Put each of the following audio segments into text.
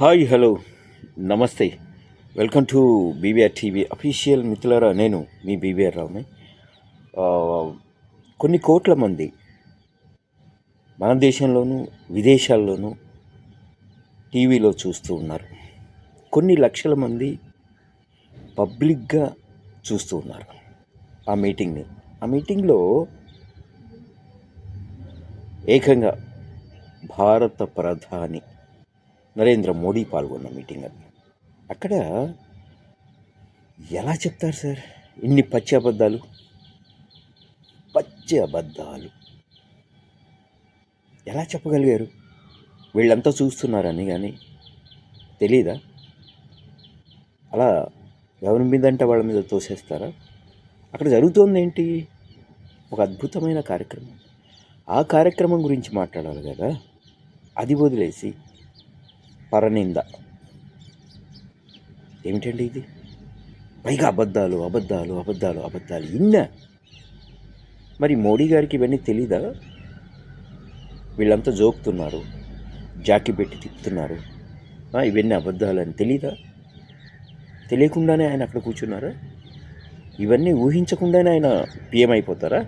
Hi hello నమస్తే. Welcome to BBR TV official. మిత్రులారా, నేను మీ బీబీఆర్ రావుని. ఆ, కొన్ని కోట్ల మంది మన దేశంలోనూ విదేశాల్లోనూ టీవీలో చూస్తూ ఉన్నారు. కొన్ని లక్షల మంది పబ్లిక్గా చూస్తూ ఉన్నారు ఆ మీటింగ్ని. ఆ మీటింగ్లో ఏకంగా భారత ప్రధాని నరేంద్ర మోడీ పాల్గొన్న మీటింగ్ అది. అక్కడ ఎలా చెప్తారు సార్ ఇన్ని పచ్చి అబద్ధాలు? పచ్చి అబద్ధాలు ఎలా చెప్పగలిగారు? వీళ్ళంతా చూస్తున్నారని కానీ తెలీదా? అలా ఎవరి మీదంటే వాళ్ళ మీద తోసేస్తారా? అక్కడ జరుగుతోంది ఏంటి? ఒక అద్భుతమైన కార్యక్రమం. ఆ కార్యక్రమం గురించి మాట్లాడాలి కదా, అది వదిలేసి పరనింద. ఏమిటండి ఇది? పైగా అబద్ధాలు అబద్ధాలు అబద్ధాలు అబద్ధాలు ఇన్నా. మరి మోడీ గారికి ఇవన్నీ తెలీదా? వీళ్ళంతా జోకుతున్నారు, జాకీ పెట్టి తిప్పుతున్నారు, ఇవన్నీ అబద్ధాలని తెలీదా? తెలియకుండానే ఆయన అక్కడ కూర్చున్నారా? ఇవన్నీ ఊహించకుండానే ఆయన పిఎం అయిపోతారా?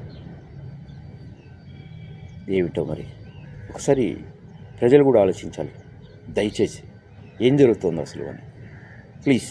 ఏమిటో మరి. ఒకసారి ప్రజలు కూడా ఆలోచించాలి దయచేసి. ఏం జరుగుతుంది అసలు అని. ప్లీజ్.